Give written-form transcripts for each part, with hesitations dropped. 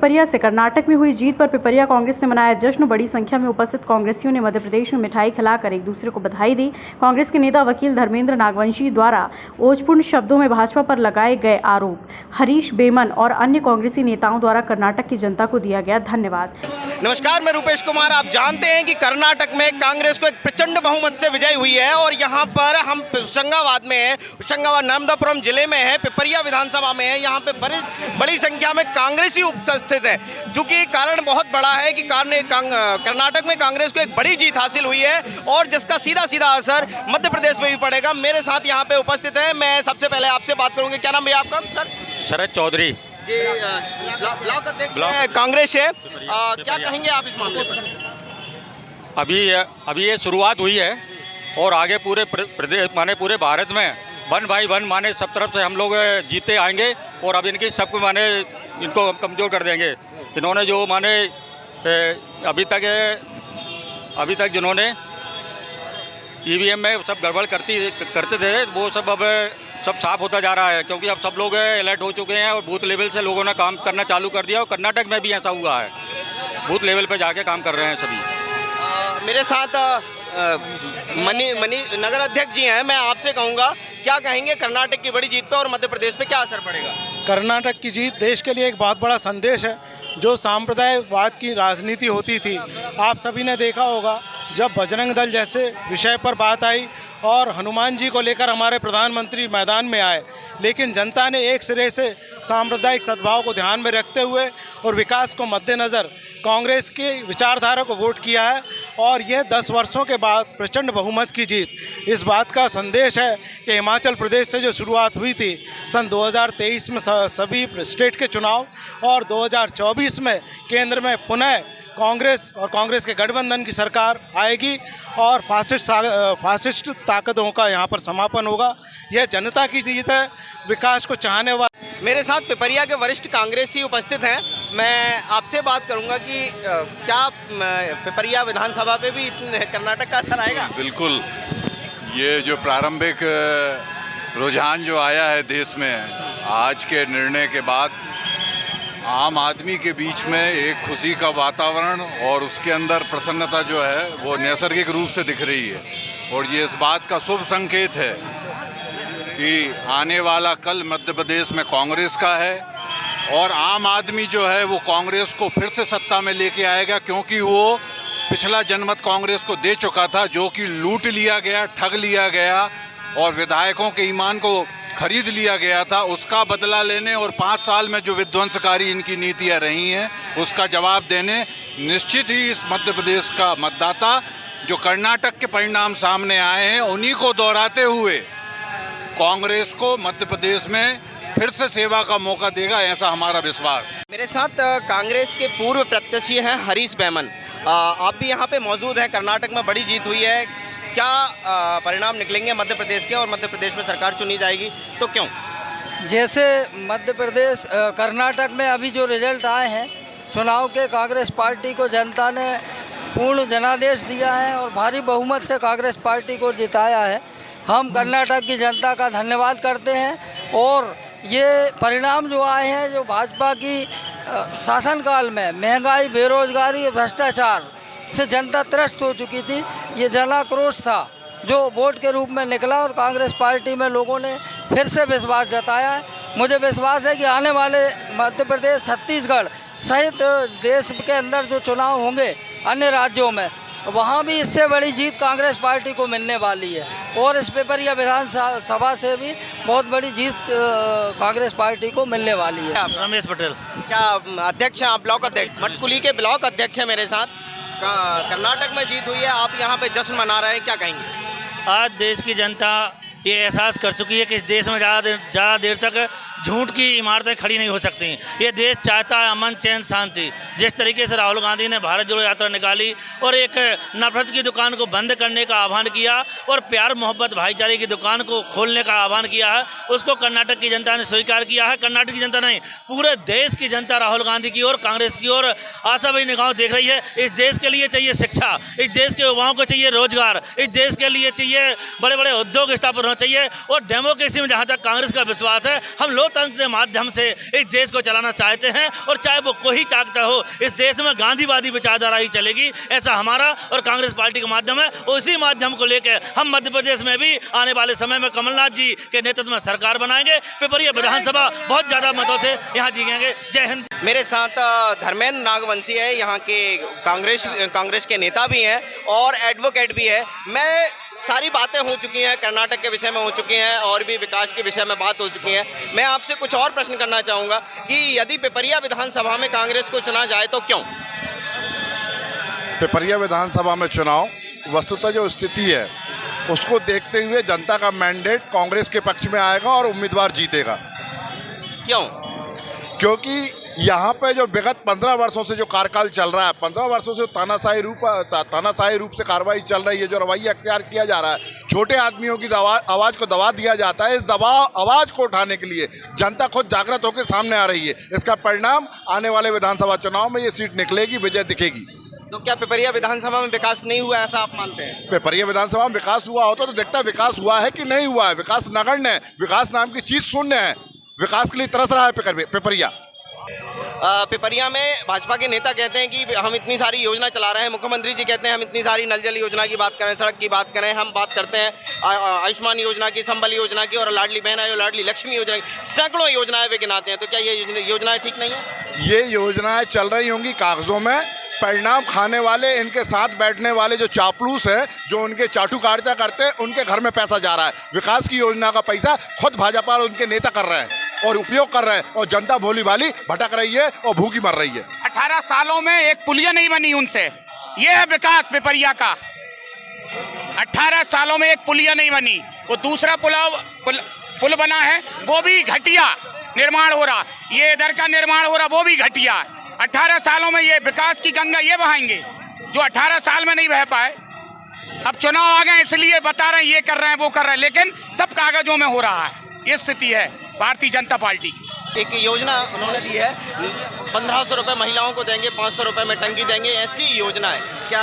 पिपरिया से कर्नाटक में हुई जीत पर पिपरिया कांग्रेस ने मनाया जश्न। बड़ी संख्या में उपस्थित कांग्रेसियों ने मध्य प्रदेश में मिठाई खिलाकर एक दूसरे को बधाई दी। कांग्रेस के नेता वकील धर्मेंद्र नागवंशी द्वारा ओजपूर्ण शब्दों में भाजपा पर लगाए गए आरोप, हरीश बेमन और अन्य कांग्रेसी नेताओं द्वारा कर्नाटक की जनता को दिया गया धन्यवाद। नमस्कार, मैं रूपेश कुमार। आप जानते हैं कि कर्नाटक में कांग्रेस को एक प्रचंड बहुमत से विजय हुई है और यहाँ पर हम होशंगाबाद में हैं। होशंगाबाद नर्मदापुरम जिले में है, पिपरिया विधानसभा में है। यहाँ पे बड़ी संख्या में कांग्रेसी उपस्थित है, जो कि कारण बहुत बड़ा है कि कर्नाटक में कांग्रेस को एक बड़ी जीत हासिल हुई है और जिसका सीधा सीधा असर मध्य प्रदेश में भी पड़ेगा। मेरे साथ यहाँ पे उपस्थित है, मैं सबसे पहले आपसे बात करूँगी। क्या नाम है आपका? सर शरद चौधरी जी, ब्लॉक कांग्रेस है। क्या कहेंगे आप इस मामले पर? अभी ये शुरुआत हुई है और आगे पूरे प्रदेश माने पूरे भारत में वन बाई वन माने सब तरफ से हम लोग जीते आएंगे और अब इनकी सबको माने इनको हम कमज़ोर कर देंगे। इन्होंने जो माने अभी तक जिन्होंने ईवीएम में सब गड़बड़ करते थे वो सब अब सब साफ होता जा रहा है, क्योंकि अब सब लोग अलर्ट हो चुके हैं और बूथ लेवल से लोगों ने काम करना चालू कर दिया और कर्नाटक में भी ऐसा हुआ है, बूथ लेवल पे जाके काम कर रहे हैं सभी। मेरे साथ मनी नगर अध्यक्ष जी हैं। मैं आपसे कहूँगा, क्या कहेंगे कर्नाटक की बड़ी जीत पे और मध्य प्रदेश पे क्या असर पड़ेगा? कर्नाटक की जीत देश के लिए एक बहुत बड़ा संदेश है। जो सांप्रदायवाद की राजनीति होती थी, आप सभी ने देखा होगा, जब बजरंग दल जैसे विषय पर बात आई और हनुमान जी को लेकर हमारे प्रधानमंत्री मैदान में आए, लेकिन जनता ने एक सिरे से सांप्रदायिक सद्भाव को ध्यान में रखते हुए और विकास को मद्देनज़र कांग्रेस की विचारधारा को वोट किया है और यह 10 वर्षों के बाद प्रचंड बहुमत की जीत इस बात का संदेश है कि हिमाचल प्रदेश से जो शुरुआत हुई थी सन 2023 में सभी स्टेट के चुनाव और 2024 में केंद्र में पुनः कांग्रेस और कांग्रेस के गठबंधन की सरकार आएगी और फासिस्ट ताकतों का यहाँ पर समापन होगा। यह जनता की जीत है, विकास को चाहने वाले। मेरे साथ पिपरिया के वरिष्ठ कांग्रेसी उपस्थित हैं। मैं आपसे बात करूंगा कि क्या पिपरिया विधानसभा पे भी कर्नाटक का असर आएगा? बिल्कुल, ये जो प्रारंभिक रुझान जो आया है देश में आज के निर्णय के बाद, आम आदमी के बीच में एक खुशी का वातावरण और उसके अंदर प्रसन्नता जो है वो नैसर्गिक रूप से दिख रही है और ये इस बात का शुभ संकेत है कि आने वाला कल मध्य प्रदेश में कांग्रेस का है और आम आदमी जो है वो कांग्रेस को फिर से सत्ता में लेके आएगा, क्योंकि वो पिछला जनमत कांग्रेस को दे चुका था, जो कि लूट लिया गया, ठग लिया गया और विधायकों के ईमान को खरीद लिया गया था। उसका बदला लेने और 5 साल में जो विध्वंसकारी इनकी नीतियां रही हैं उसका जवाब देने निश्चित ही इस मध्य प्रदेश का मतदाता जो कर्नाटक के परिणाम सामने आए हैं उन्हीं को दोहराते हुए कांग्रेस को मध्य प्रदेश में फिर से सेवा का मौका देगा, ऐसा हमारा विश्वास। मेरे साथ कांग्रेस के पूर्व प्रत्याशी हैं हरीश बेमन। आप भी यहाँ पे मौजूद हैं। कर्नाटक में बड़ी जीत हुई है, क्या परिणाम निकलेंगे मध्य प्रदेश के और मध्य प्रदेश में सरकार चुनी जाएगी तो क्यों? जैसे मध्य प्रदेश कर्नाटक में अभी जो रिजल्ट आए हैं चुनाव के, कांग्रेस पार्टी को जनता ने पूर्ण जनादेश दिया है और भारी बहुमत से कांग्रेस पार्टी को जिताया है। हम कर्नाटक की जनता का धन्यवाद करते हैं और ये परिणाम जो आए हैं, जो भाजपा की शासनकाल में महंगाई, बेरोजगारी, भ्रष्टाचार से जनता त्रस्त हो चुकी थी, ये जनाक्रोश था जो वोट के रूप में निकला और कांग्रेस पार्टी में लोगों ने फिर से विश्वास जताया है। मुझे विश्वास है कि आने वाले मध्य प्रदेश, छत्तीसगढ़ सहित देश के अंदर जो चुनाव होंगे अन्य राज्यों में, वहाँ भी इससे बड़ी जीत कांग्रेस पार्टी को मिलने वाली है और इस पिपरिया विधानसभा से भी बहुत बड़ी जीत कांग्रेस पार्टी को मिलने वाली है। रमेश पटेल। क्या अध्यक्ष हैं? ब्लॉक अध्यक्ष, मटकुली के ब्लॉक अध्यक्ष हैं मेरे साथ। कर्नाटक में जीत हुई है, आप यहाँ पे जश्न मना रहे हैं, क्या कहेंगे? आज देश की जनता ये एहसास कर चुकी है कि इस देश में ज़्यादा देर तक झूठ की इमारतें खड़ी नहीं हो सकती। ये देश चाहता है अमन, चैन, शांति। जिस तरीके से राहुल गांधी ने भारत जोड़ो यात्रा निकाली और एक नफरत की दुकान को बंद करने का आह्वान किया और प्यार मोहब्बत भाईचारे की दुकान को खोलने का आह्वान किया है, उसको कर्नाटक की जनता ने स्वीकार किया है। कर्नाटक की जनता नहीं, पूरे देश की जनता राहुल गांधी की ओर, कांग्रेस की ओर आशावादी निगाहों देख रही है। इस देश के लिए चाहिए शिक्षा, इस देश के युवाओं को चाहिए रोजगार, इस देश के लिए चाहिए बड़े बड़े उद्योग स्थापन होना चाहिए। और डेमोक्रेसी में जहाँ तक कांग्रेस का विश्वास है, हम लोकतंत्र के माध्यम से इस देश को चलाना चाहते हैं और चाहे वो कोई ताकत हो, इस देश में गांधीवादी विचारधारा ही चलेगी, ऐसा हमारा और कांग्रेस पार्टी का माध्यम है। उसी माध्यम को लेकर हम मध्य प्रदेश में भी आने वाले समय में कमलनाथ जी के नेतृत्व में सरकार बनाएंगे। पिपरिया विधानसभा बहुत ज्यादा मतों से यहाँ जीतेंगे। जय हिंद। मेरे साथ धर्मेंद्र नागवंशी है, यहाँ के कांग्रेस के नेता भी हैं और एडवोकेट भी है। मैं सारी बातें हो चुकी हैं, कर्नाटक के विषय में हो चुकी हैं और भी विकास के विषय में बात हो चुकी है। मैं आपसे कुछ और प्रश्न करना चाहूँगा कि यदि पिपरिया विधानसभा में कांग्रेस को चुना जाए तो क्यों? पिपरिया विधानसभा में चुनाव वस्तुतः जो स्थिति है उसको देखते हुए जनता का मैंडेट कांग्रेस के पक्ष में आएगा और उम्मीदवार जीतेगा। क्यों? क्योंकि यहाँ पे जो विगत 15 वर्षों से जो कार्यकाल चल रहा है, 15 वर्षों से तानाशाही रूप से कार्रवाई चल रही है, जो रवैया अख्तियार किया जा रहा है, छोटे आदमियों की आवाज़ को दबा दिया जाता है। इस आवाज़ को उठाने के लिए जनता खुद जागृत होकर सामने आ रही है। इसका परिणाम आने वाले विधानसभा चुनाव में ये सीट निकलेगी, विजय दिखेगी। तो क्या पिपरिया विधानसभा में विकास नहीं हुआ, ऐसा आप मानते हैं? पिपरिया विधानसभा में विकास हुआ होता तो देखता विकास हुआ है कि नहीं हुआ है। विकास नगण्य है, विकास नाम की चीज़ शून्य है। विकास के लिए तरस रहा है पिपरिया। पिपरिया में भाजपा के नेता कहते हैं कि हम इतनी सारी योजना चला रहे हैं, मुख्यमंत्री जी कहते हैं हम इतनी सारी नल जल योजना की बात करें, सड़क की बात करें, हम बात करते हैं आयुष्मान योजना की, संबल योजना की और लाडली बहन आयो, लाडली लक्ष्मी योजना की, सैकड़ों योजनाएं वे गिनाते हैं। तो क्या ये योजनाएं ठीक नहीं है? ये योजनाएं चल रही होंगी कागजों में, परिणाम खाने वाले, इनके साथ बैठने वाले जो चापलूस हैं, जो उनके चाटुकारिता करते हैं, उनके घर में पैसा जा रहा है। विकास की योजना का पैसा खुद भाजपा और उनके नेता कर रहे हैं और उपयोग कर रहे हैं और जनता भोली भाली भटक रही है और भूखी मर रही है। 18 सालों में एक पुलिया नहीं बनी उनसे। ये है विकास पिपरिया का। 18 सालों में एक पुलिया नहीं बनी। वो दूसरा पुल बना है, वो भी घटिया निर्माण हो रहा। ये इधर का निर्माण हो रहा, वो भी घटिया है। 18 सालों में ये विकास की गंगा ये बहाएंगे जो 18 साल में नहीं बह पाए। अब चुनाव आ गए इसलिए बता रहे हैं ये कर रहे हैं वो कर रहे हैं, लेकिन सब कागजों में हो रहा है। ये स्थिति है भारतीय जनता पार्टी की। एक योजना उन्होंने दी है, 1500 रुपये महिलाओं को देंगे, 500 रुपये में टंकी देंगे, ऐसी योजना है। क्या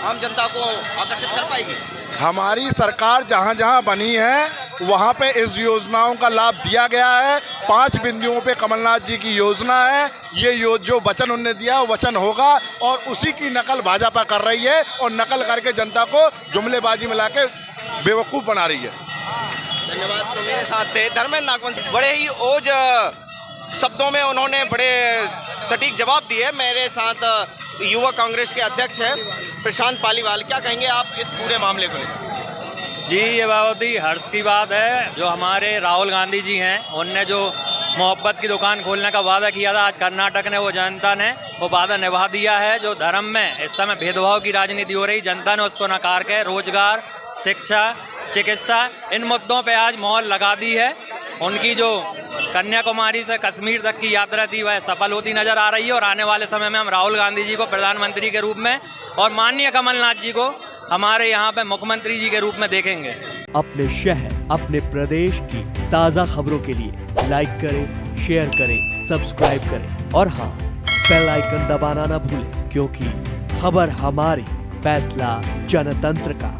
आम जनता को आकर्षित कर पाएगी? हमारी सरकार जहां जहां बनी है वहां पे इस योजनाओं का लाभ दिया गया है। 5 बिंदुओं पे कमलनाथ जी की योजना है। ये जो वचन उन्होंने दिया वो वचन होगा और उसी की नकल भाजपा कर रही है और नकल करके जनता को जुमलेबाजी में लाके बेवकूफ़ बना रही है। धन्यवाद। तो मेरे साथ थे धर्मेंद्र नागवंशी। बड़े ही ओज शब्दों में उन्होंने बड़े सटीक जवाब दिए। मेरे साथ युवा कांग्रेस के अध्यक्ष हैं प्रशांत पालीवाल। क्या कहेंगे आप इस पूरे मामले को लेकर? जी, ये बहुत ही हर्ष की बात है। जो हमारे राहुल गांधी जी हैं, उनने जो मोहब्बत की दुकान खोलने का वादा किया था, आज कर्नाटक ने, वो जनता ने वो वादा निभा दिया है। जो धर्म में इस समय भेदभाव की राजनीति हो रही, जनता ने उसको नकार के रोजगार, शिक्षा, चिकित्सा, इन मुद्दों पे आज मोहर लगा दी है। उनकी जो कन्याकुमारी से कश्मीर तक की यात्रा थी वह सफल होती नजर आ रही है और आने वाले समय में हम राहुल गांधी जी को प्रधानमंत्री के रूप में और माननीय कमलनाथ जी को हमारे यहाँ पे मुख्यमंत्री जी के रूप में देखेंगे। अपने शहर, अपने प्रदेश की ताज़ा खबरों के लिए लाइक करें, शेयर करें, सब्सक्राइब करें और हाँ, बेल आइकन दबाना ना भूलें, क्योंकि खबर हमारी, फैसला जनतंत्र का।